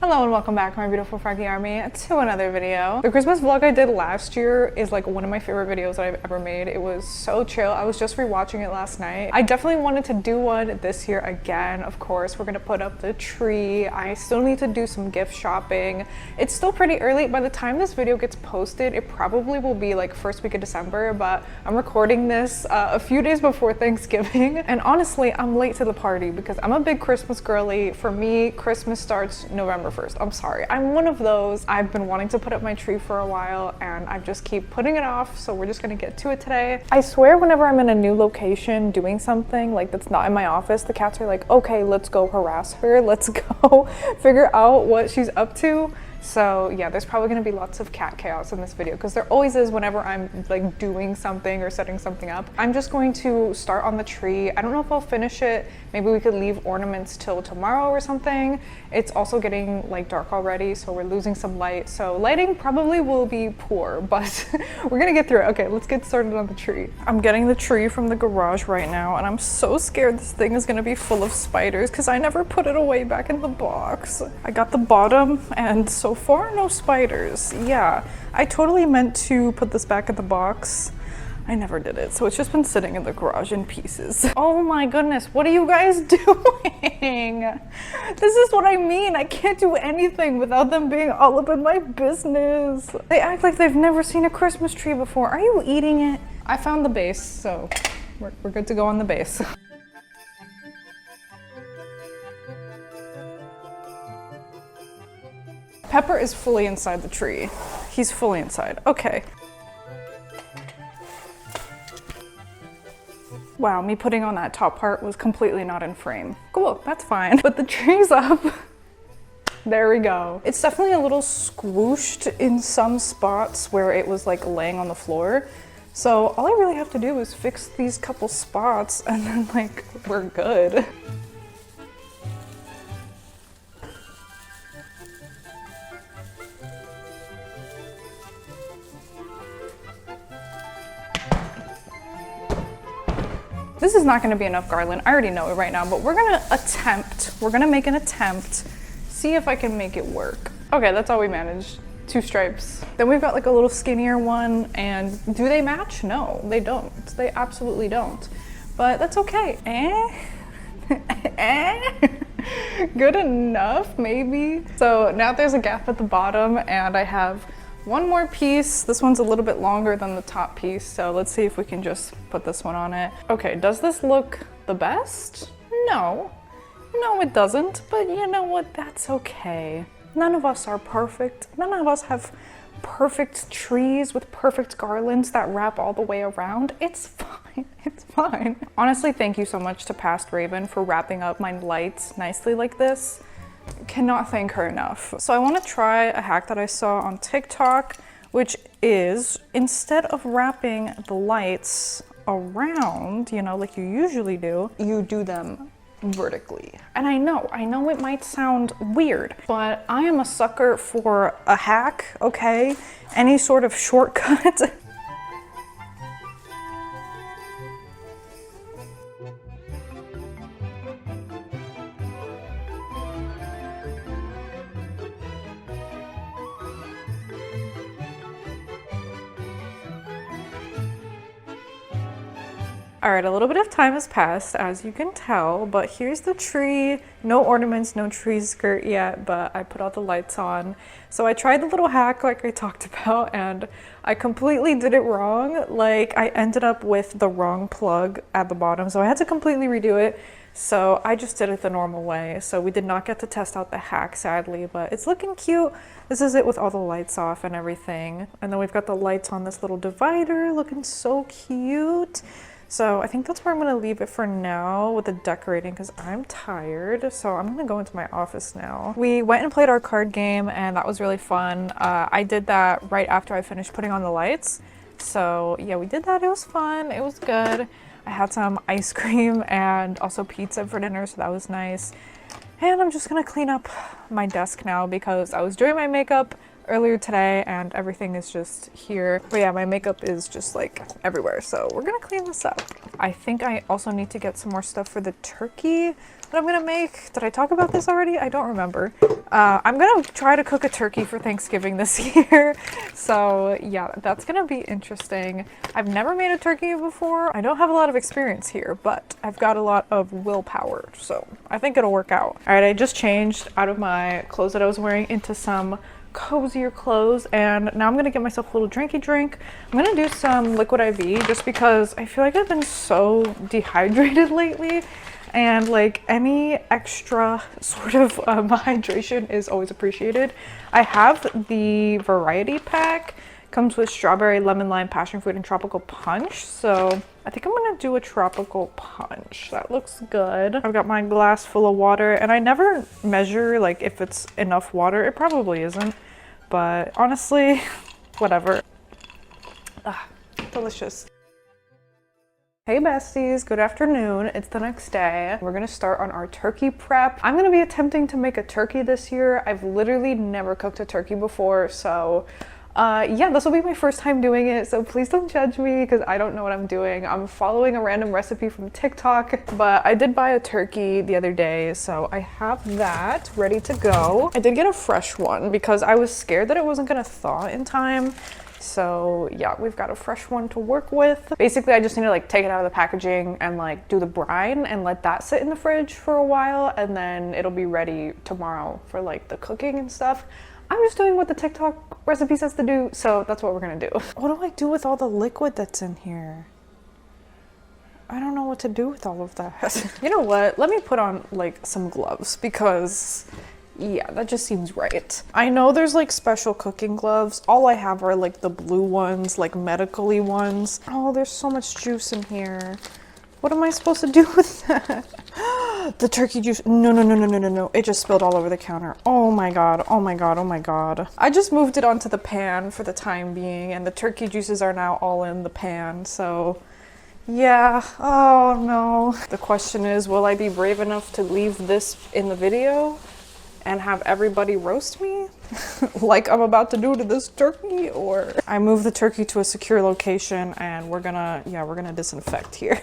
Hello and welcome back, my beautiful Froggy Army, to another video. The Christmas vlog I did last year is like one of my favorite videos that I've ever made. It was so chill. I was just rewatching it last night. I definitely wanted to do one this year again. Of course, we're gonna put up the tree. I still need to do some gift shopping. It's still pretty early. By the time this video gets posted, it probably will be like first week of December, but I'm recording this a few days before Thanksgiving. And honestly, I'm late to the party because I'm a big Christmas girly. For me, Christmas starts November 1st. I'm sorry, I'm one of those. I've been wanting to put up my tree for a while and I just keep putting it off, so we're just gonna get to it today. I swear whenever I'm in a new location doing something like that's not in my office, the cats are like, okay, let's go harass her, let's go figure out what she's up to. So yeah, there's probably gonna be lots of cat chaos in this video because there always is whenever I'm like doing something or setting something up. I'm just going to start on the tree. I don't know if I'll finish it. Maybe we could leave ornaments till tomorrow or something. It's also getting like dark already, so we're losing some light. So lighting probably will be poor, but we're gonna get through it. Okay, let's get started on the tree. I'm getting the tree from the garage right now and I'm so scared this thing is gonna be full of spiders because I never put it away back in the box. I got the bottom and so far no spiders. Yeah, I totally meant to put this back in the box. I never did it, so it's just been sitting in the garage in pieces. Oh my goodness, what are you guys doing? This is what I mean. I can't do anything without them being all up in my business. They act like they've never seen a Christmas tree before. Are you eating it? I found the base, so we're good to go on the base. Pepper is fully inside the tree. He's fully inside. Okay. Wow, me putting on that top part was completely not in frame. Cool, that's fine. But the tree's up. There we go. It's definitely a little squooshed in some spots where it was like laying on the floor. So all I really have to do is fix these couple spots and then like we're good. This is not gonna be enough garland. I already know it right now, but we're gonna make an attempt, see if I can make it work. Okay, that's all we managed. 2 stripes. Then we've got like a little skinnier one, and do they match? No, they don't. They absolutely don't. But that's okay. Good enough, maybe. So now there's a gap at the bottom, and I have one more piece. This one's a little bit longer than the top piece, so let's see if we can just put this one on it. Okay, does this look the best? No. No, it doesn't, but you know what? That's okay. None of us are perfect. None of us have perfect trees with perfect garlands that wrap all the way around. It's fine. It's fine. Honestly, thank you so much to Past Raven for wrapping up my lights nicely like this. Cannot thank her enough. So I want to try a hack that I saw on TikTok, which is instead of wrapping the lights around, you know, like you usually do, you do them vertically. And I know it might sound weird, but I am a sucker for a hack, okay? Any sort of shortcut. All right, a little bit of time has passed, as you can tell, but here's the tree. No ornaments, no tree skirt yet, but I put all the lights on. So I tried the little hack like I talked about, and I completely did it wrong. Like, I ended up with the wrong plug at the bottom, so I had to completely redo it. So I just did it the normal way. So we did not get to test out the hack, sadly, but it's looking cute. This is it with all the lights off and everything. And then we've got the lights on this little divider, looking so cute. So I think that's where I'm gonna leave it for now with the decorating because I'm tired. So I'm gonna go into my office now. We went and played our card game and that was really fun. I did that right after I finished putting on the lights. So yeah, we did that. It was fun. It was good. I had some ice cream and also pizza for dinner, so that was nice. And I'm just gonna clean up my desk now because I was doing my makeup earlier today and everything is just here. But yeah, my makeup is just like everywhere, so we're gonna clean this up. I think I also need to get some more stuff for the turkey that I'm gonna make. Did I talk about this already? I don't remember. I'm gonna try to cook a turkey for Thanksgiving this year. So yeah, that's gonna be interesting. I've never made a turkey before. I don't have a lot of experience here, but I've got a lot of willpower, so I think it'll work out. All right, I just changed out of my clothes that I was wearing into some cozier clothes, and now I'm gonna get myself a little drinky drink. I'm gonna do some liquid IV just because I feel like I've been so dehydrated lately, and like any extra sort of hydration is always appreciated. I have the variety pack. Comes with strawberry, lemon, lime, passion fruit, and tropical punch. So I think I'm gonna do a tropical punch. That looks good. I've got my glass full of water, and I never measure like if it's enough water. It probably isn't, but honestly, whatever. Delicious. Hey besties, good afternoon. It's the next day. We're gonna start on our turkey prep. I'm gonna be attempting to make a turkey this year. I've literally never cooked a turkey before, so yeah, this will be my first time doing it, so please don't judge me because I don't know what I'm doing. I'm following a random recipe from TikTok, but I did buy a turkey the other day, so I have that ready to go. I did get a fresh one because I was scared that it wasn't gonna thaw in time. So yeah, we've got a fresh one to work with. Basically, I just need to like take it out of the packaging and like do the brine and let that sit in the fridge for a while, and then it'll be ready tomorrow for like the cooking and stuff. I'm just doing what the TikTok recipe says to do, so that's what we're gonna do. What do I do with all the liquid that's in here? I don't know what to do with all of that. You know what? Let me put on like some gloves because yeah, that just seems right. I know there's like special cooking gloves. All I have are like the blue ones, like medically ones. Oh, there's so much juice in here. What am I supposed to do with that? The turkey juice. No. It just spilled all over the counter. Oh my god. Oh my god. Oh my god. I just moved it onto the pan for the time being, and the turkey juices are now all in the pan. So yeah. Oh no. The question is, will I be brave enough to leave this in the video and have everybody roast me like I'm about to do to this turkey? Or I move the turkey to a secure location and we're gonna disinfect here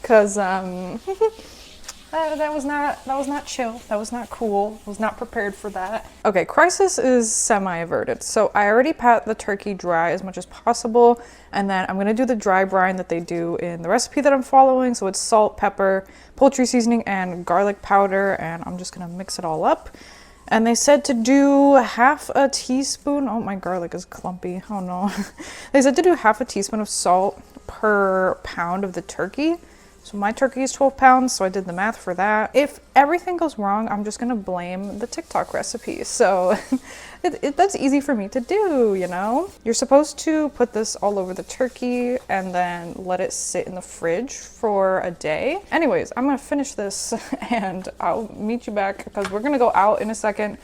because that was not chill. That was not cool. I was not prepared for that. Okay, crisis is semi-averted. So I already pat the turkey dry as much as possible, and then I'm gonna do the dry brine that they do in the recipe that I'm following. So it's salt, pepper, poultry seasoning, and garlic powder, and I'm just gonna mix it all up. And they said to do half a teaspoon. Oh, my garlic is clumpy. Oh no. They said to do half a teaspoon of salt per pound of the turkey. So my turkey is 12 pounds, so I did the math for that. If everything goes wrong, I'm just gonna blame the TikTok recipe. So that's easy for me to do, you know? You're supposed to put this all over the turkey and then let it sit in the fridge for a day. Anyways, I'm gonna finish this and I'll meet you back because we're gonna go out in a second.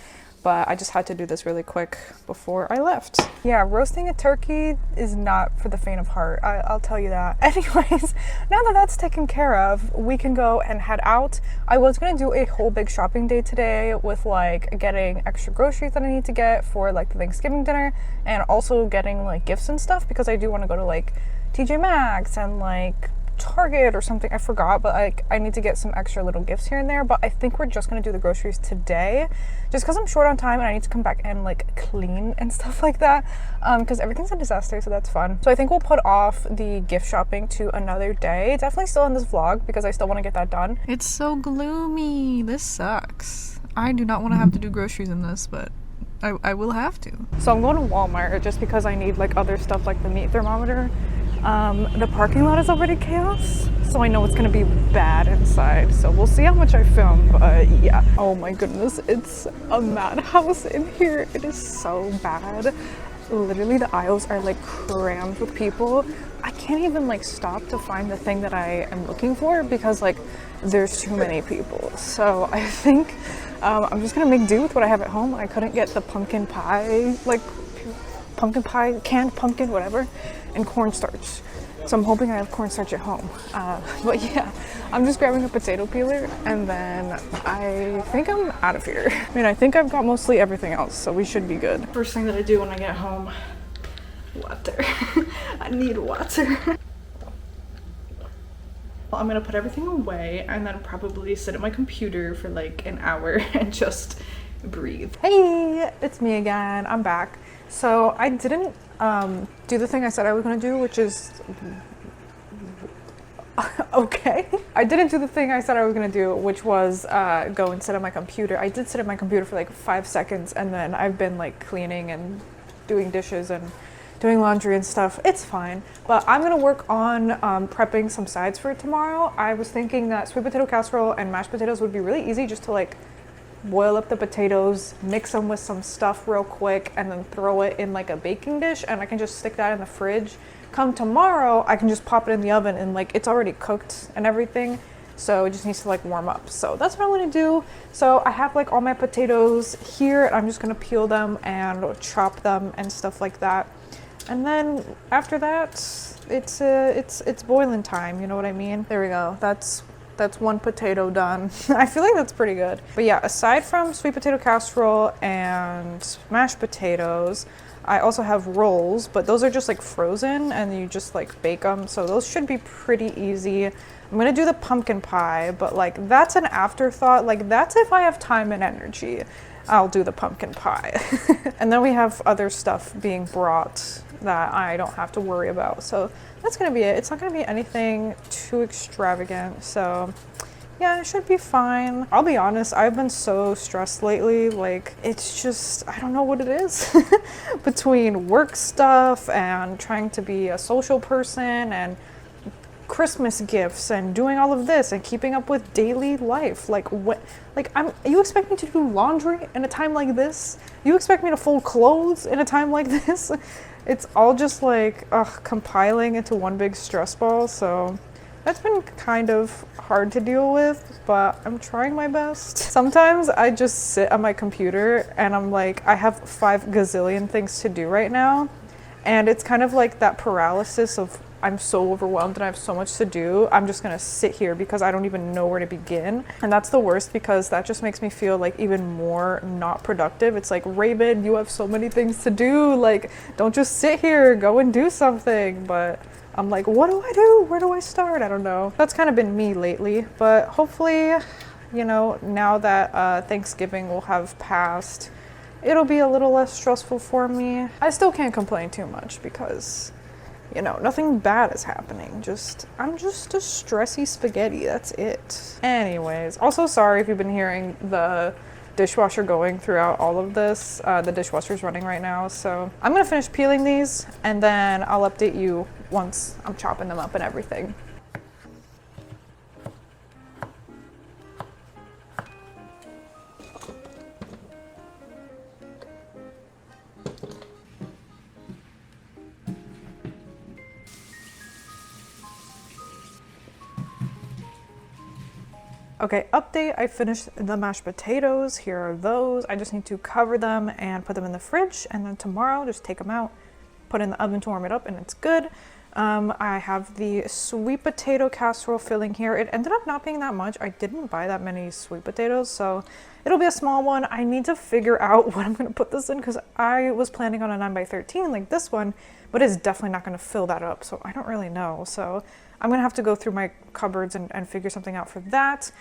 But I just had to do this really quick before I left. Yeah, roasting a turkey is not for the faint of heart. I'll tell you that. Anyways, now that that's taken care of, we can go and head out. I was gonna do a whole big shopping day today with like getting extra groceries that I need to get for like the Thanksgiving dinner, and also getting like gifts and stuff because I do want to go to like TJ Maxx and like Target or something. I forgot, but like I need to get some extra little gifts here and there. But I think we're just gonna do the groceries today just because I'm short on time and I need to come back and like clean and stuff like that because everything's a disaster, so that's fun. So I think we'll put off the gift shopping to another day. Definitely still in this vlog because I still want to get that done. It's so gloomy. This sucks. I do not want to have to do groceries in this, but I will have to. So I'm going to Walmart just because I need like other stuff like the meat thermometer. The parking lot is already chaos, so I know it's gonna be bad inside, so we'll see how much I film. But yeah, oh my goodness, it's a madhouse in here. It is so bad. Literally the aisles are like crammed with people. I can't even like stop to find the thing that I am looking for because like there's too many people. So I think I'm just gonna make do with what I have at home. I couldn't get the pumpkin pie, like pumpkin pie, canned pumpkin, whatever, and cornstarch. So I'm hoping I have cornstarch at home. But yeah, I'm just grabbing a potato peeler and then I think I'm out of here. I mean, I think I've got mostly everything else, so we should be good. First thing that I do when I get home, water. I need water. Well, I'm gonna put everything away and then probably sit at my computer for like an hour and just breathe. Hey, it's me again. I'm back. So I didn't do the thing I said I was gonna do, which is okay. I didn't do the thing I said I was gonna do, which was go and sit at my computer. I did sit at my computer for like 5 seconds and then I've been like cleaning and doing dishes and doing laundry and stuff. It's fine, but I'm gonna work on prepping some sides for tomorrow. I was thinking that sweet potato casserole and mashed potatoes would be really easy, just to like boil up the potatoes, mix them with some stuff real quick, and then throw it in like a baking dish, and I can just stick that in the fridge. Come tomorrow, I can just pop it in the oven and like it's already cooked and everything, so it just needs to like warm up. So that's what I'm gonna do. So I have like all my potatoes here, and I'm just gonna peel them and chop them and stuff like that. And then after that, it's boiling time, you know what I mean? There we go. That's one potato done. I feel like that's pretty good. But yeah, aside from sweet potato casserole and mashed potatoes, I also have rolls, but those are just like frozen and you just like bake them. So those should be pretty easy. I'm gonna do the pumpkin pie, but like that's an afterthought. Like that's if I have time and energy, I'll do the pumpkin pie. And then we have other stuff being brought that I don't have to worry about. So that's gonna be it. It's not gonna be anything too extravagant. So yeah, it should be fine. I'll be honest, I've been so stressed lately. Like it's just, I don't know what it is. Between work stuff and trying to be a social person and Christmas gifts and doing all of this and keeping up with daily life. Like what, like you expect me to do laundry in a time like this? You expect me to fold clothes in a time like this? It's all just like compiling into one big stress ball. So that's been kind of hard to deal with, but I'm trying my best. Sometimes I just sit on my computer and I'm like, I have 5 gazillion things to do right now. And it's kind of like that paralysis of I'm so overwhelmed and I have so much to do. I'm just gonna sit here because I don't even know where to begin. And that's the worst, because that just makes me feel like even more not productive. It's like, Raven, you have so many things to do. Like, don't just sit here, go and do something. But I'm like, what do I do? Where do I start? I don't know. That's kind of been me lately, but hopefully, you know, now that Thanksgiving will have passed, it'll be a little less stressful for me. I still can't complain too much because, you know, nothing bad is happening. I'm just a stressy spaghetti, that's it. Anyways, also sorry if you've been hearing the dishwasher going throughout all of this. The dishwasher's running right now, so I'm gonna finish peeling these and then I'll update you once I'm chopping them up and everything. Okay, update, I finished the mashed potatoes. Here are those. I just need to cover them and put them in the fridge, and then tomorrow just take them out, put in the oven to warm it up, and it's good. I have the sweet potato casserole filling here. It ended up not being that much. I didn't buy that many sweet potatoes, so it'll be a small one. I need to figure out what I'm gonna put this in, because I was planning on a 9x13 like this one, but it's definitely not gonna fill that up, so I don't really know. So I'm gonna have to go through my cupboards and figure something out for that.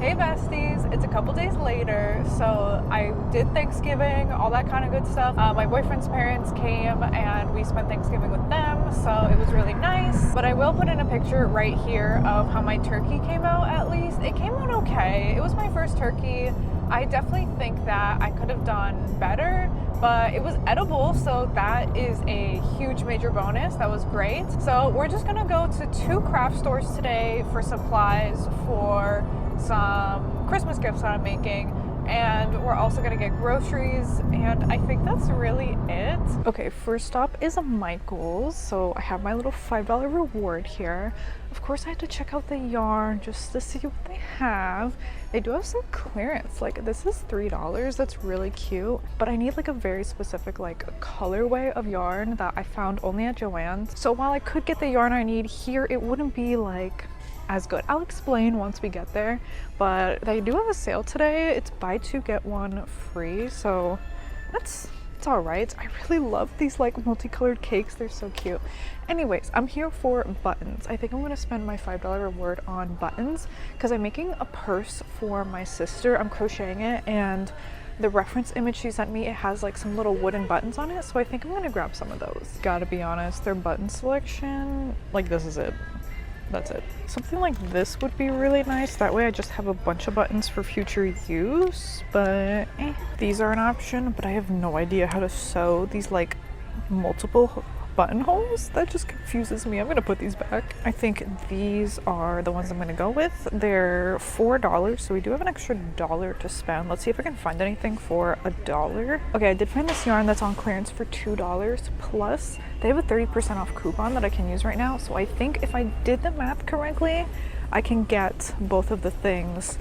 Hey besties, it's a couple days later, so I did Thanksgiving, all that kind of good stuff. My boyfriend's parents came and we spent Thanksgiving with them, so it was really nice. But I will put in a picture right here of how my turkey came out. At least it came out okay. It was my first turkey. I definitely think that I could have done better, but it was edible, so that is a huge major bonus. That was great. So we're just gonna go to 2 craft stores today for supplies for some Christmas gifts that I'm making, and we're also gonna get groceries, and I think that's really it. Okay, first stop is a Michael's, so I have my little $5 reward here. Of course I had to check out the yarn just to see what they have. They do have some clearance, like this is $3. That's really cute, but I need like a very specific like colorway of yarn that I found only at Joann's. So while I could get the yarn I need here, it wouldn't be like as good. I'll explain once we get there, but they do have a sale today. It's buy 2 get 1 free, so it's all right. I really love these like multicolored cakes. They're so cute. Anyways, I'm here for buttons. I think I'm gonna spend my $5 reward on buttons because I'm making a purse for my sister. I'm crocheting it, and the reference image she sent me, it has like some little wooden buttons on it, so I think I'm gonna grab some of those. Gotta be honest, their button selection, like this is it. That's it. Something like this would be really nice. That way I just have a bunch of buttons for future use, but these are an option, but I have no idea how to sew these like multiple buttonholes. That just confuses me. I'm gonna put these back. I think these are the ones I'm gonna go with. They're $4, so we do have an extra $1 to spend. Let's see if I can find anything for $1. Okay, I did find this yarn that's on clearance for $2, plus they have a 30% off coupon that I can use right now. So I think if I did the math correctly, I can get both of the things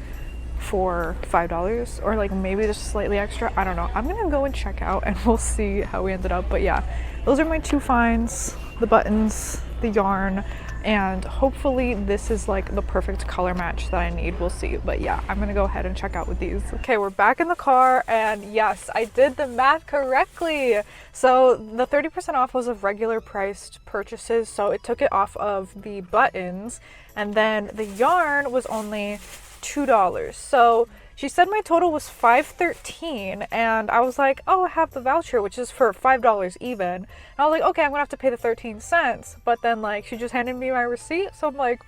for $5, or like maybe just slightly extra. I don't know. I'm gonna go and check out and we'll see how we ended up. But yeah, those are my 2 finds: the buttons, the yarn, and hopefully this is like the perfect color match that I need. We'll see. But yeah, I'm gonna go ahead and check out with these. Okay, we're back in the car, and yes, I did the math correctly. So the 30% off was of regular priced purchases, so it took it off of the buttons, and then the yarn was only $2. So she said my total was $5.13, and I was like, oh, I have the voucher, which is for $5 even. And I was like, okay, I'm gonna have to pay the 13 cents. But then like she just handed me my receipt, so I'm like,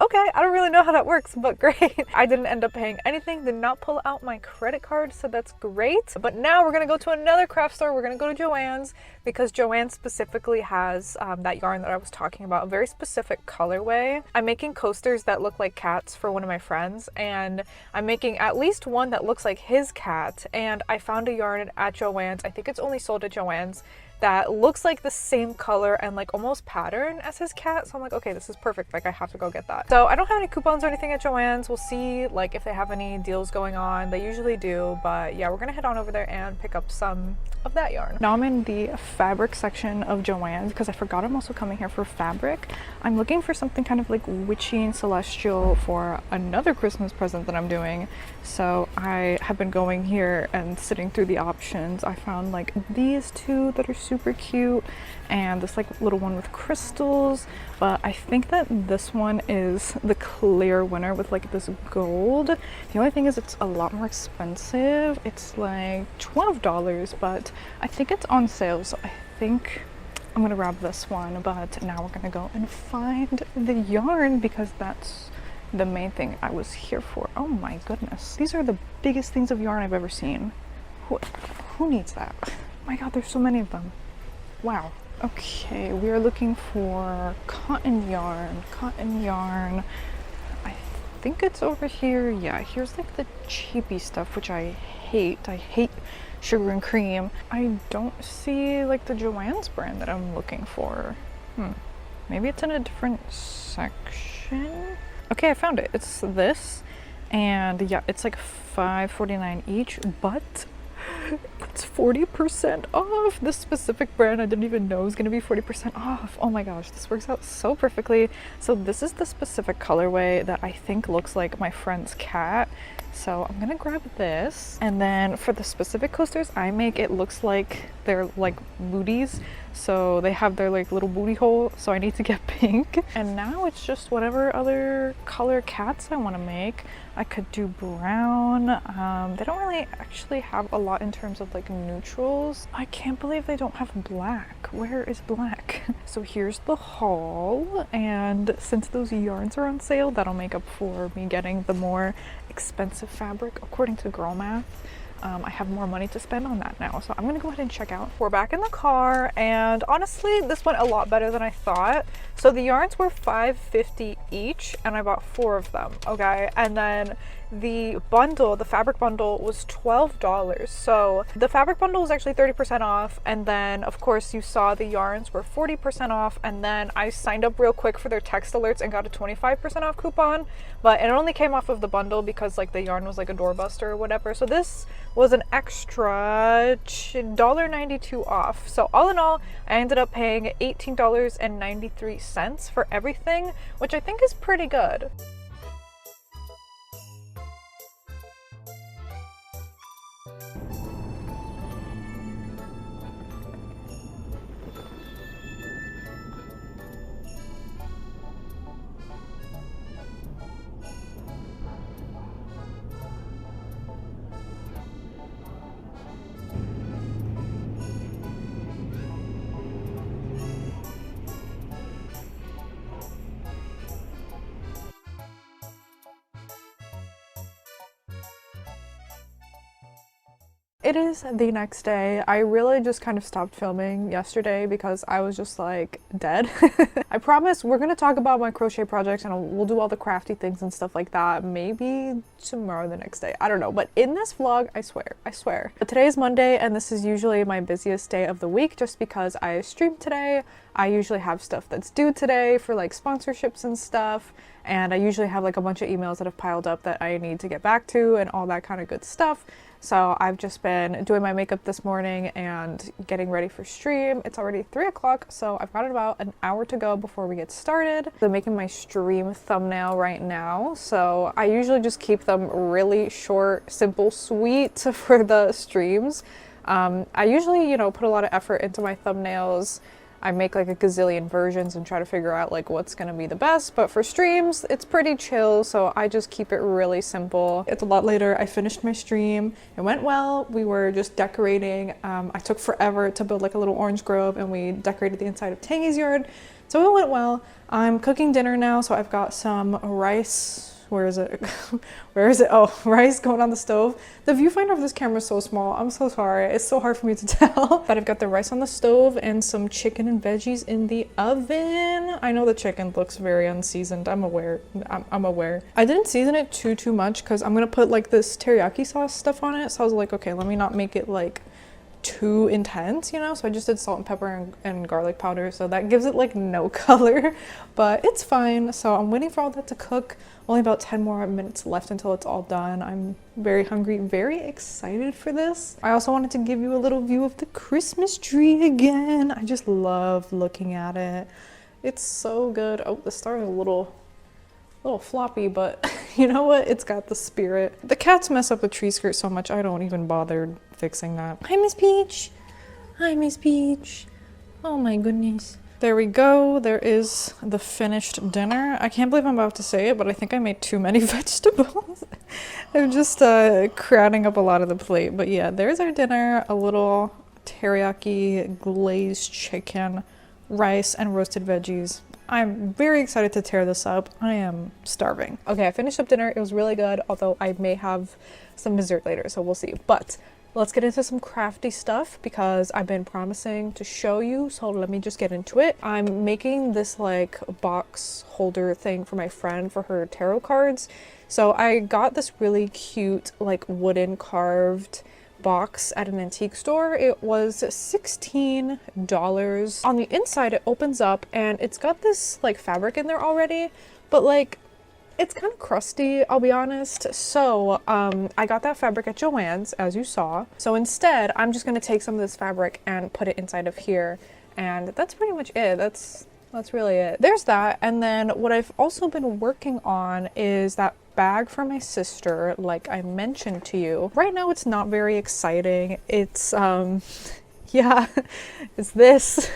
okay, I don't really know how that works, but great. I didn't end up paying anything, did not pull out my credit card, so that's great. But now we're gonna go to another craft store. We're gonna go to Joann's, because Joann specifically has that yarn that I was talking about, a very specific colorway. I'm making coasters that look like cats for one of my friends, and I'm making at least one that looks like his cat, and I found a yarn at Joann's. I think it's only sold at Joann's, that looks like the same color and like almost pattern as his cat. So I'm like, okay, this is perfect. Like I have to go get that. So I don't have any coupons or anything at Joann's. We'll see like if they have any deals going on. They usually do, but yeah, we're gonna head on over there and pick up some of that yarn. Now I'm in the fabric section of Joann's because I forgot I'm also coming here for fabric. I'm looking for something kind of like witchy and celestial for another Christmas present that I'm doing. So I have been going here and sitting through the options. I found like these 2 that are super cute, and this like little one with crystals, but I think that this one is the clear winner with like this gold. The only thing is it's a lot more expensive. It's like $12, but I think it's on sale, so I think I'm gonna grab this one. But now we're gonna go and find the yarn because that's the main thing I was here for. Oh my goodness, these are the biggest things of yarn I've ever seen. Who needs that? Oh my god, there's so many of them. Wow. Okay, we are looking for cotton yarn. Cotton yarn. I think it's over here. Yeah, here's like the cheapy stuff, which I hate. I hate sugar and cream. I don't see like the Joann's brand that I'm looking for. Maybe it's in a different section. Okay, I found it. It's this, and yeah, it's like $5.49 each, but it's 40% off. This specific brand I didn't even know was gonna be 40% off. Oh my gosh, this works out so perfectly. So this is the specific colorway that I think looks like my friend's cat. So I'm gonna grab this. And then for the specific coasters I make, it looks like they're like booties. So they have their like little booty hole. So I need to get pink. And now it's just whatever other color cats I want to make. I could do brown. They don't really actually have a lot in terms of like neutrals. I can't believe they don't have black. Where is black? So here's the haul. And since those yarns are on sale, that'll make up for me getting the more expensive fabric according to girl math. I have more money to spend on that now, so I'm gonna go ahead and check out. We're back in the car, and honestly this went a lot better than I thought. So the yarns were $5.50 each, and I bought 4 of them, okay? And then the bundle, the fabric bundle, was $12. So the fabric bundle was actually 30% off, and then of course you saw the yarns were 40% off, and then I signed up real quick for their text alerts and got a 25% off coupon, but it only came off of the bundle because like the yarn was like a doorbuster or whatever. So this was an extra $1.92 off. So all in all, I ended up paying $18.93 for everything, which I think is pretty good. It is the next day. I really just kind of stopped filming yesterday because I was just like dead. I promise we're gonna talk about my crochet projects and we'll do all the crafty things and stuff like that maybe tomorrow, the next day, I don't know, but in this vlog, I swear. But today is Monday and this is usually my busiest day of the week just because I streamed today. I usually have stuff that's due today for like sponsorships and stuff, and I usually have like a bunch of emails that have piled up that I need to get back to and all that kind of good stuff. So I've just been doing my makeup this morning and getting ready for stream. It's already 3 o'clock, so I've got about an hour to go before we get started. I'm making my stream thumbnail right now, so I usually just keep them really short, simple, sweet for the streams. I usually, you know, put a lot of effort into my thumbnails. I make like a gazillion versions and try to figure out like what's gonna be the best, but for streams it's pretty chill, so I just keep it really simple. It's a lot later. I finished my stream. It went well. We were just decorating. I took forever to build like a little orange grove and we decorated the inside of Tangy's yard, so it went well. I'm cooking dinner now, so I've got some rice. Where is it? Where is it? Oh, rice going on the stove. The viewfinder of this camera is so small. I'm so sorry. It's so hard for me to tell. But I've got the rice on the stove and some chicken and veggies in the oven. I know the chicken looks very unseasoned. I'm aware. I'm aware. I didn't season it too much because I'm gonna put like this teriyaki sauce stuff on it. So I was like, okay, let me not make it like too intense, you know, so I just did salt and pepper and garlic powder, so that gives it like no color, but it's fine. So I'm waiting for all that to cook. Only about 10 more minutes left until it's all done. I'm very hungry, very excited for this. I also wanted to give you a little view of the Christmas tree again. I just love looking at it. It's so good. Oh, the star is a little floppy, but you know what? It's got the spirit. The cats mess up the tree skirt so much, I don't even bother fixing that. Hi, Miss Peach. Hi, Miss Peach. Oh my goodness. There we go. There is the finished dinner. I can't believe I'm about to say it, but I think I made too many vegetables. I'm just crowding up a lot of the plate. But yeah, there's our dinner. A little teriyaki glazed chicken, rice, and roasted veggies. I'm very excited to tear this up. I am starving. Okay, I finished up dinner. It was really good, although I may have some dessert later, so we'll see. But let's get into some crafty stuff because I've been promising to show you, so let me just get into it. I'm making this like box holder thing for my friend for her tarot cards. So I got this really cute like wooden carved box at an antique store. It was $16. On the inside it opens up and it's got this like fabric in there already, but like it's kind of crusty, I'll be honest. So I got that fabric at Joann's, as you saw. So instead I'm just gonna take some of this fabric and put it inside of here, and that's pretty much it. That's really it. There's that. And then what I've also been working on is that bag for my sister, like I mentioned to you. Right now it's not very exciting. It's yeah, it's this.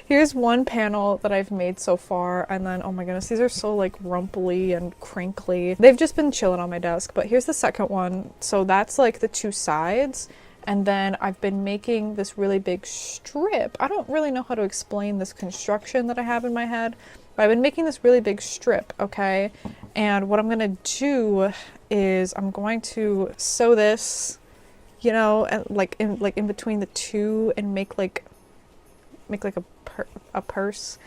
Here's one panel that I've made so far, and then, oh my goodness, these are so like rumply and crinkly. They've just been chilling on my desk, but here's the second one. So that's like the two sides, and then I've been making this really big strip. I don't really know how to explain this construction that I have in my head, but I've been making this really big strip, okay? And what I'm gonna do is I'm going to sew this, you know, and like in between the two, and make like a purse.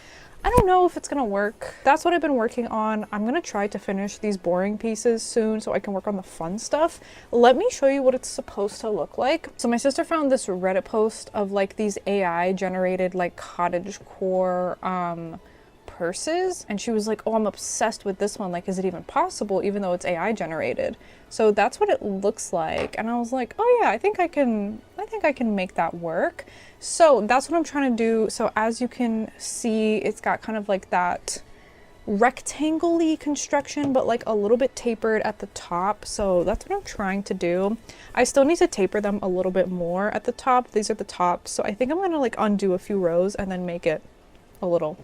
I don't know if it's gonna work. That's what I've been working on. I'm gonna try to finish these boring pieces soon so I can work on the fun stuff. Let me show you what it's supposed to look like. So my sister found this Reddit post of like these AI generated like cottagecore purses, and she was like, oh, I'm obsessed with this one, like, is it even possible, even though it's AI generated? So that's what it looks like, and I was like, oh yeah, I think I can make that work. So that's what I'm trying to do. So as you can see, it's got kind of like that rectangle-y construction, but like a little bit tapered at the top. So that's what I'm trying to do. I still need to taper them a little bit more at the top. These are the tops, so I think I'm gonna like undo a few rows and then make it a little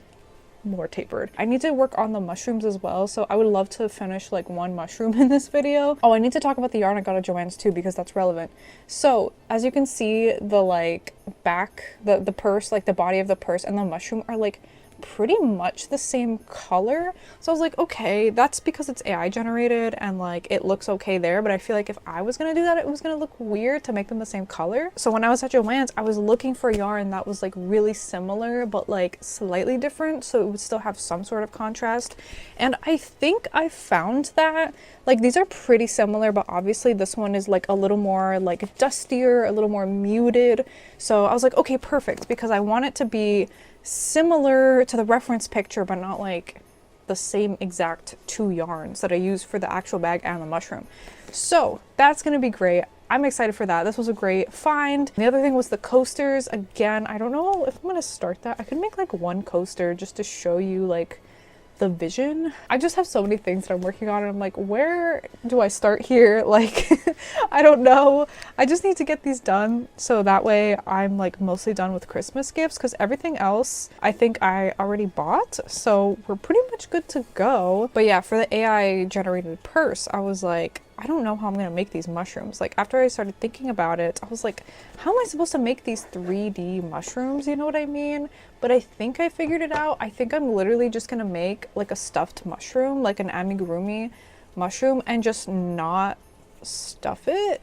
more tapered. I need to work on the mushrooms as well, so I would love to finish like one mushroom in this video. Oh, I need to talk about the yarn I got at Joann's too, because that's relevant. So as you can see, the like back, the purse, like the body of the purse and the mushroom are like pretty much the same color. So I was like, okay, that's because it's AI generated and like it looks okay there, but I feel like if I was gonna do that, it was gonna look weird to make them the same color. So when I was at Joann's, I was looking for yarn that was like really similar but like slightly different, so it would still have some sort of contrast, and I think I found that. Like these are pretty similar, but obviously this one is like a little more like dustier, a little more muted. So I was like, okay, perfect, because I want it to be similar to the reference picture, but not like the same exact two yarns that I use for the actual bag and the mushroom. So that's gonna be great. I'm excited for that. This was a great find. The other thing was the coasters. Again, I don't know if I'm gonna start that. I could make like one coaster just to show you like the vision. I just have so many things that I'm working on, and I'm like, where do I start here? Like, I don't know. I just need to get these done, so that way I'm like mostly done with Christmas gifts, because everything else I think I already bought, so we're pretty much good to go. But yeah, for the AI generated purse, I was like, I don't know how I'm gonna make these mushrooms. Like after I started thinking about it, I was like, how am I supposed to make these 3D mushrooms? You know what I mean? But I think I figured it out. I think I'm literally just gonna make like a stuffed mushroom, like an amigurumi mushroom, and just not stuff it,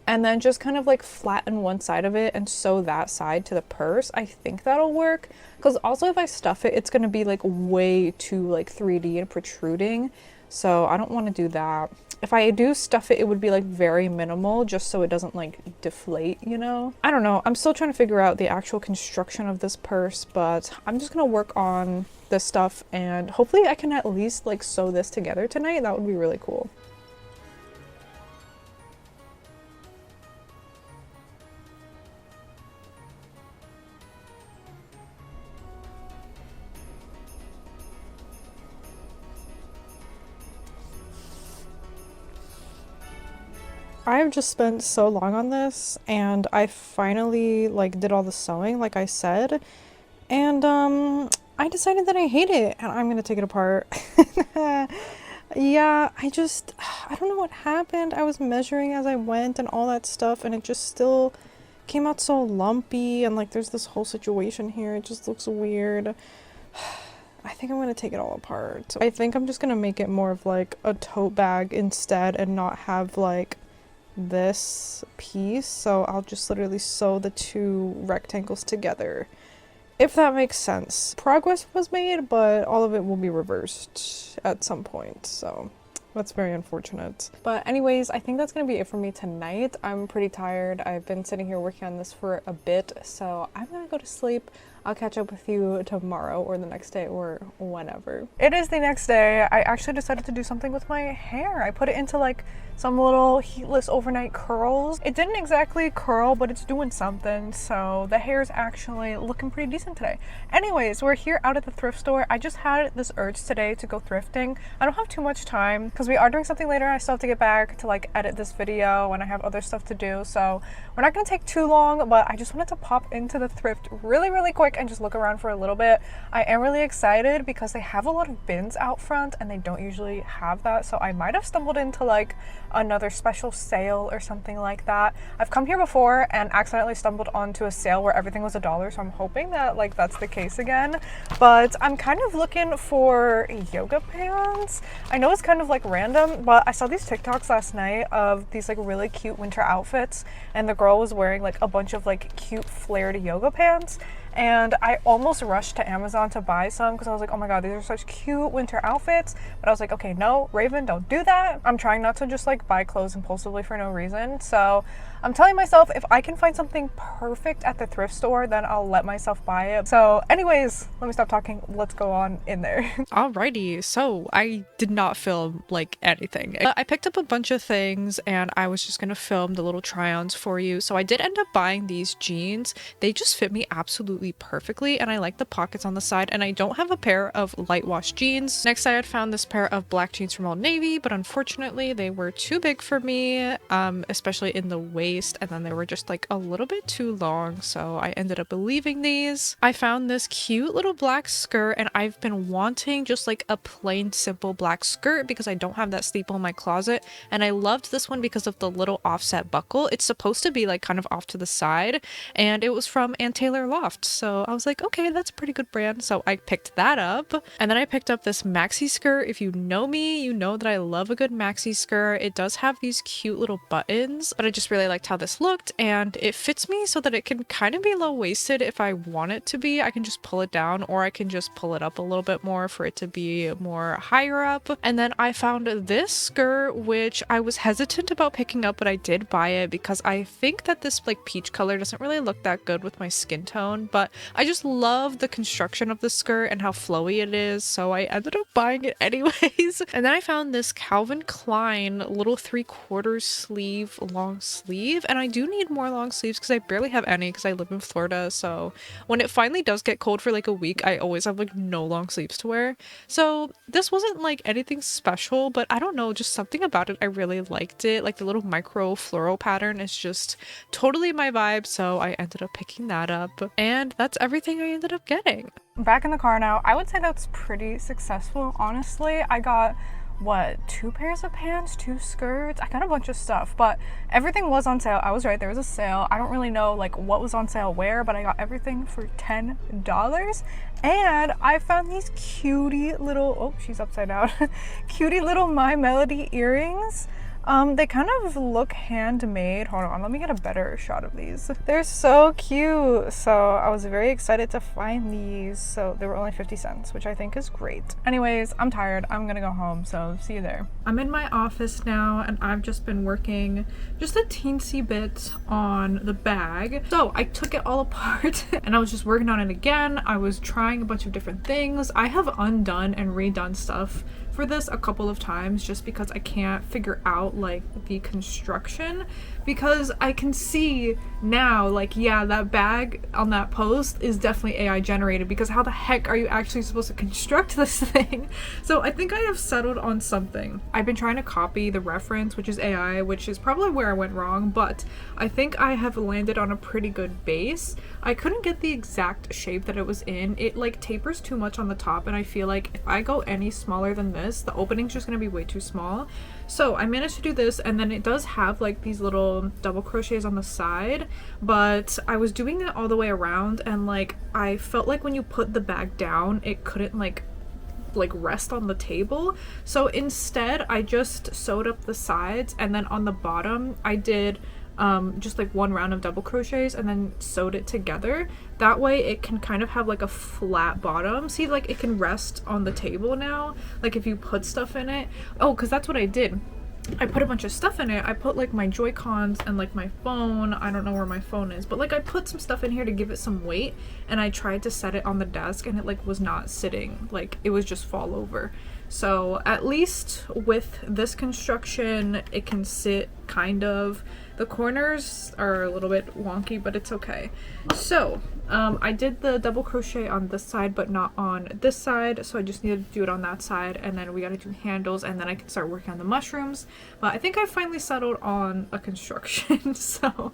and then just kind of like flatten one side of it and sew that side to the purse. I think that'll work, because also if I stuff it, it's gonna be like way too like 3D and protruding, so I don't want to do that. If I do stuff it, it would be like very minimal, just so it doesn't like deflate, you know? I don't know. I'm still trying to figure out the actual construction of this purse, but I'm just gonna work on this stuff, and hopefully I can at least like sew this together tonight. That would be really cool. I've just spent so long on this, and I finally like did all the sewing like I said, and I decided that I hate it and I'm gonna take it apart. Yeah, I don't know what happened. I was measuring as I went and all that stuff, and it just still came out so lumpy, and like there's this whole situation here. It just looks weird. I think I'm gonna take it all apart. So I think I'm just gonna make it more of like a tote bag instead, and not have like this piece. So I'll just literally sew the two rectangles together, if that makes sense. Progress was made, but all of it will be reversed at some point, so that's very unfortunate. But anyways, I think that's gonna be it for me tonight. I'm pretty tired. I've been sitting here working on this for a bit, so I'm gonna go to sleep. I'll catch up with you tomorrow or the next day or whenever. It is the next day. I actually decided to do something with my hair. I put it into like some little heatless overnight curls. It didn't exactly curl, but it's doing something. So the hair is actually looking pretty decent today. Anyways, we're here out at the thrift store. I just had this urge today to go thrifting. I don't have too much time because we are doing something later. I still have to get back to like edit this video and I have other stuff to do. So we're not gonna take too long, but I just wanted to pop into the thrift really quick and just look around for a little bit. I am really excited because they have a lot of bins out front and they don't usually have that. So I might have stumbled into like another special sale or something like that. I've come here before and accidentally stumbled onto a sale where everything was $1, so I'm hoping that like that's the case again. But I'm kind of looking for yoga pants. I know it's kind of like random, but I saw these TikToks last night of these like really cute winter outfits and the girl was wearing like a bunch of like cute flared yoga pants. And I almost rushed to Amazon to buy some because I was like, oh my god, these are such cute winter outfits. But I was like, okay, no, Raven, don't do that. I'm trying not to just like buy clothes impulsively for no reason. So I'm telling myself if I can find something perfect at the thrift store, then I'll let myself buy it. So anyways, let me stop talking. Let's go on in there. Alrighty, so I did not film like anything. I picked up a bunch of things and I was just gonna film the little try-ons for you. So I did end up buying these jeans. They just fit me absolutely perfectly and I like the pockets on the side, and I don't have a pair of light wash jeans. Next I had found this pair of black jeans from Old Navy, but unfortunately they were too big for me, especially in the waist, and then they were just like a little bit too long, so I ended up leaving these. I found this cute little black skirt and I've been wanting just like a plain simple black skirt because I don't have that staple in my closet, and I loved this one because of the little offset buckle. It's supposed to be like kind of off to the side and it was from Ann Taylor Loft. So I was like, okay, that's a pretty good brand. So I picked that up. And then I picked up this maxi skirt. If you know me, you know that I love a good maxi skirt. It does have these cute little buttons, but I just really liked how this looked and it fits me so that it can kind of be low-waisted if I want it to be. I can just pull it down or I can just pull it up a little bit more for it to be more higher up. And then I found this skirt, which I was hesitant about picking up, but I did buy it because I think that this like peach color doesn't really look that good with my skin tone, but I just love the construction of the skirt and how flowy it is, so I ended up buying it anyways. And then I found this Calvin Klein little 3/4 sleeve long sleeve, and I do need more long sleeves because I barely have any because I live in Florida, so when it finally does get cold for like a week, I always have like no long sleeves to wear. So this wasn't like anything special, but I don't know, just something about it, I really liked it. Like the little micro floral pattern is just totally my vibe, so I ended up picking that up. And that's everything I ended up getting. I'm back in the car now. I would say that's pretty successful, honestly. I got what, 2 pairs of pants, 2 skirts, I got a bunch of stuff, but everything was on sale. I was right, there was a sale. I don't really know like what was on sale where, but I got everything for $10. And I found these cutie little, oh, she's upside down, cutie little My Melody earrings. They kind of look handmade. Hold on, let me get a better shot of these. They're so cute. So I was very excited to find these. So they were only 50 cents, which I think is great. Anyways, I'm tired. I'm gonna go home, so see you there. I'm in my office now and I've just been working just a teensy bit on the bag. So I took it all apart and I was just working on it again. I was trying a bunch of different things. I have undone and redone stuff for this a couple of times just because I can't figure out like the construction, because I can see now like, yeah, that bag on that post is definitely AI generated, because how the heck are you actually supposed to construct this thing? So I think I have settled on something. I've been trying to copy the reference, which is AI, which is probably where I went wrong, but I think I have landed on a pretty good base. I couldn't get the exact shape that it was in. It like tapers too much on the top, and I feel like if I go any smaller than this, the opening's just gonna be way too small. So I managed to do this, and then it does have like these little double crochets on the side, but I was doing it all the way around, and like I felt like when you put the bag down, it couldn't like rest on the table. So instead I just sewed up the sides, and then on the bottom I did just like one round of double crochets and then sewed it together. That way it can kind of have like a flat bottom. See, like it can rest on the table now, like if you put stuff in it. Oh, because that's what I did. I put a bunch of stuff in it. I put like my Joy-Cons and like my phone. I don't know where my phone is, but like I put some stuff in here to give it some weight, and I tried to set it on the desk and it like was not sitting. Like it was just fall over. So at least with this construction, it can sit kind of. The corners are a little bit wonky, but it's okay. So I did the double crochet on this side but not on this side, so I just needed to do it on that side, and then we got to do handles, and then I can start working on the mushrooms. But I think I finally settled on a construction, so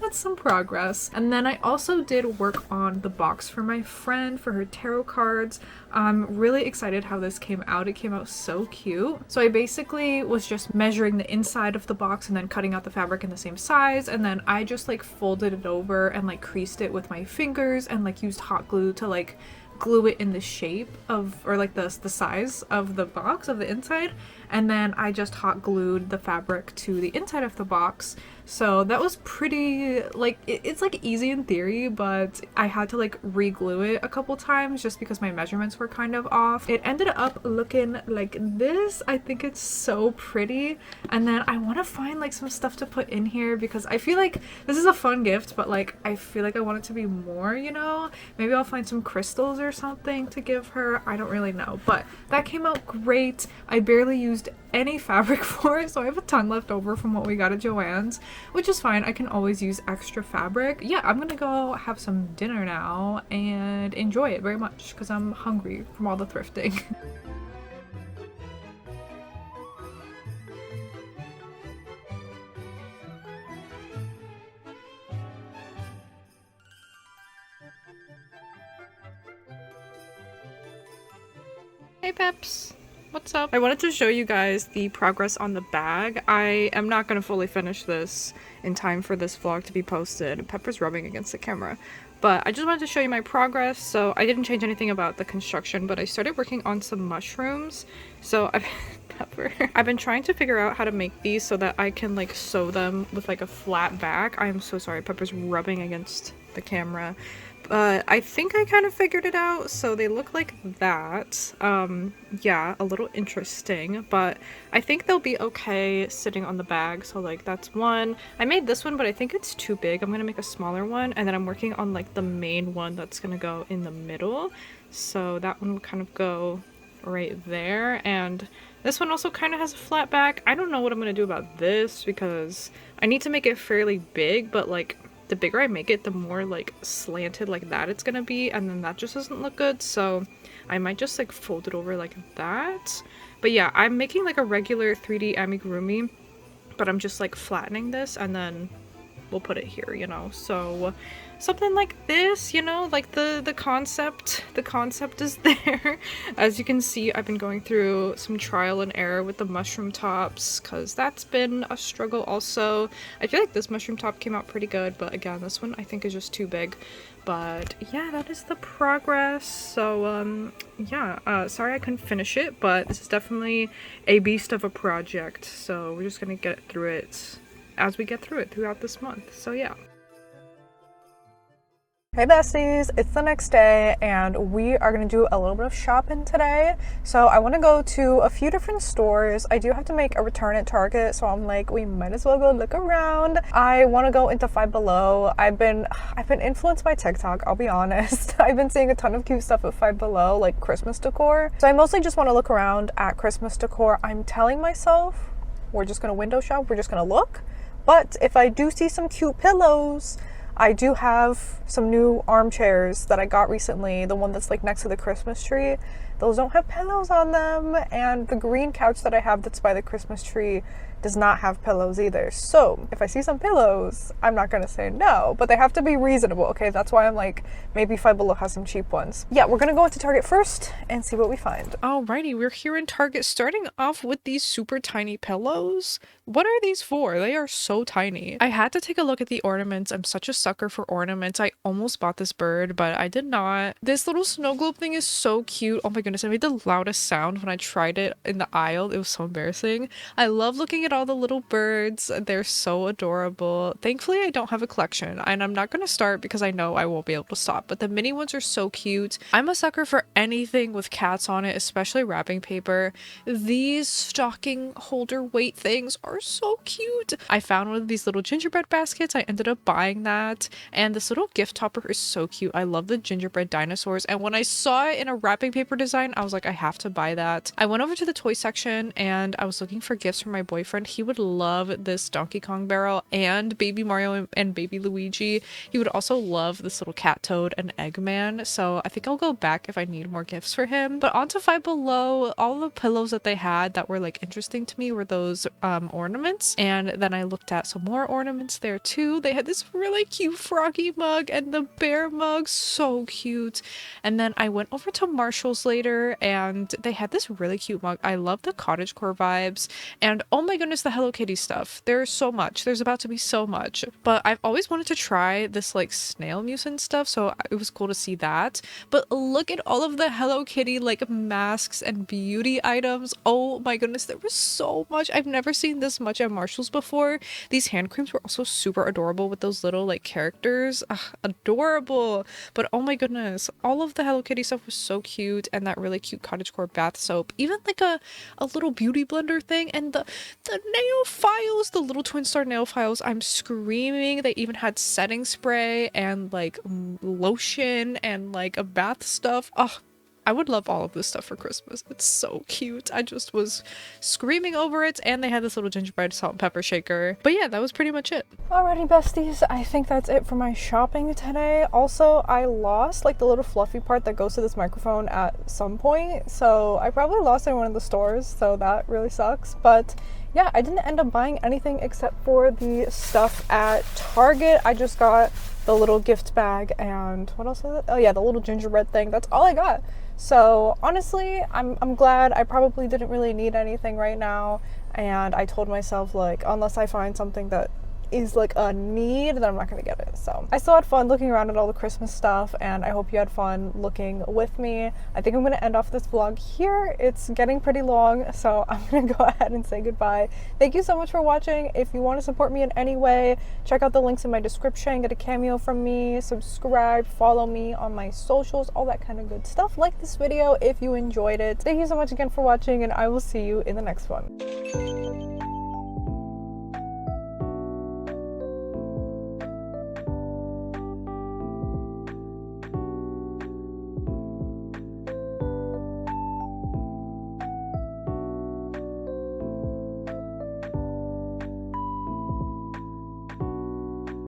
that's some progress. And then I also did work on the box for my friend for her tarot cards. I'm really excited how this came out. It came out so cute. So I basically was just measuring the inside of the box and then cutting out the fabric in the same size, and then I just like folded it over and like creased it with my fingers and like used hot glue to like glue it in the shape of, or like the size of the box of the inside, and then I just hot glued the fabric to the inside of the box. So that was pretty, like, it's like easy in theory, but I had to like re-glue it a couple times just because my measurements were kind of off. It ended up looking like this. I think it's so pretty. And then I want to find like some stuff to put in here because I feel like this is a fun gift, but like I feel like I want it to be more, you know? Maybe I'll find some crystals or something to give her. I don't really know, but that came out great. I barely used any fabric for it, so I have a ton left over from what we got at Joann's, which is fine. I can always use extra fabric. Yeah, I'm gonna go have some dinner now and enjoy it very much because I'm hungry from all the thrifting. Hey Peps! What's up? I wanted to show you guys the progress on the bag. I am not going to fully finish this in time for this vlog to be posted. Pepper's rubbing against the camera. But I just wanted to show you my progress. So I didn't change anything about the construction, but I started working on some mushrooms. So I've been trying to figure out how to make these so that I can like sew them with like a flat back. I am so sorry. Pepper's rubbing against the camera. But I think I kind of figured it out, so they look like that. Yeah, a little interesting, but I think they'll be okay sitting on the bag, so like that's one. I made this one, but I think it's too big. I'm gonna make a smaller one, and then I'm working on like the main one that's gonna go in the middle, so that one will kind of go right there. And this one also kind of has a flat back. I don't know what I'm gonna do about this because I need to make it fairly big, but like the bigger I make it, the more like slanted like that it's gonna be, and then that just doesn't look good, so I might just like fold it over like that. But yeah, I'm making like a regular 3D amigurumi, but I'm just like flattening this and then we'll put it here, you know? So something like this, you know, like the concept is there. As you can see, I've been going through some trial and error with the mushroom tops because that's been a struggle also. I feel like this mushroom top came out pretty good, but again, this one I think is just too big. But yeah, that is the progress. So yeah, sorry I couldn't finish it, but this is definitely a beast of a project, so we're just gonna get through it as we get through it throughout this month. So yeah. Hey besties, it's the next day and we are going to do a little bit of shopping today. So I want to go to a few different stores. I do have to make a return at Target, so I'm like, we might as well go look around. I want to go into Five Below. I've been influenced by TikTok, I'll be honest. I've been seeing a ton of cute stuff at Five Below, like Christmas decor. So I mostly just want to look around at Christmas decor. I'm telling myself, we're just going to window shop, we're just going to look. But if I do see some cute pillows, I do have some new armchairs that I got recently, the one that's like next to the Christmas tree. Those don't have pillows on them, and the green couch that I have that's by the Christmas tree does not have pillows either. So if I see some pillows, I'm not gonna say no, but they have to be reasonable, okay? That's why I'm like, maybe Five Below has some cheap ones. Yeah, we're gonna go into Target first and see what we find. Alrighty, we're here in Target, starting off with these super tiny pillows. What are these for? They are so tiny. I had to take a look at the ornaments. I'm such a sucker for ornaments. I almost bought this bird, but I did not. This little snow globe thing is so cute. Oh my goodness, I made the loudest sound when I tried it in the aisle. It was so embarrassing. I love looking at at all the little birds. They're so adorable. Thankfully, I don't have a collection, and I'm not going to start because I know I won't be able to stop, but the mini ones are so cute. I'm a sucker for anything with cats on it, especially wrapping paper. These stocking holder weight things are so cute. I found one of these little gingerbread baskets. I ended up buying that, and this little gift topper is so cute. I love the gingerbread dinosaurs, and when I saw it in a wrapping paper design, I was like, I have to buy that. I went over to the toy section and I was looking for gifts for my boyfriend. He would love this Donkey Kong barrel and Baby Mario and Baby Luigi. He would also love this little cat toad and Eggman, so I think I'll go back if I need more gifts for him. But on to Five Below, all the pillows that they had that were like interesting to me were those ornaments, and then I looked at some more ornaments there too. They had this really cute froggy mug and the bear mug, so cute. And then I went over to Marshall's later and they had this really cute mug. I love the cottagecore vibes, and oh my goodness, the Hello Kitty stuff. There's so much. There's about to be so much. But I've always wanted to try this like snail mucin stuff, so it was cool to see that. But look at all of the Hello Kitty like masks and beauty items. Oh my goodness, there was so much. I've never seen this much at Marshall's before. These hand creams were also super adorable with those little like characters. Ugh, adorable. But oh my goodness, all of the Hello Kitty stuff was so cute, and that really cute cottagecore bath soap, even like a little beauty blender thing, and the nail files, the little twin star nail files. I'm screaming. They even had setting spray and like lotion and like a bath stuff. Oh, I would love all of this stuff for Christmas. It's so cute. I just was screaming over it, and they had this little gingerbread salt and pepper shaker. But yeah, that was pretty much it. Alrighty, besties, I think that's it for my shopping today. Also, I lost like the little fluffy part that goes to this microphone at some point, so I probably lost it in one of the stores, so that really sucks. But yeah, I didn't end up buying anything except for the stuff at Target. I just got the little gift bag and what else is it? Oh yeah, the little gingerbread thing. That's all I got. So honestly, I'm glad. I probably didn't really need anything right now, and I told myself like, unless I find something that is like a need, then I'm not gonna get it. So I still had fun looking around at all the Christmas stuff, and I hope you had fun looking with me. I think I'm gonna end off this vlog here. It's getting pretty long, so I'm gonna go ahead and say goodbye. Thank you so much for watching. If you want to support me in any way, check out the links in my description, get a cameo from me, subscribe, follow me on my socials, all that kind of good stuff. Like this video if you enjoyed it. Thank you so much again for watching, and I will see you in the next one.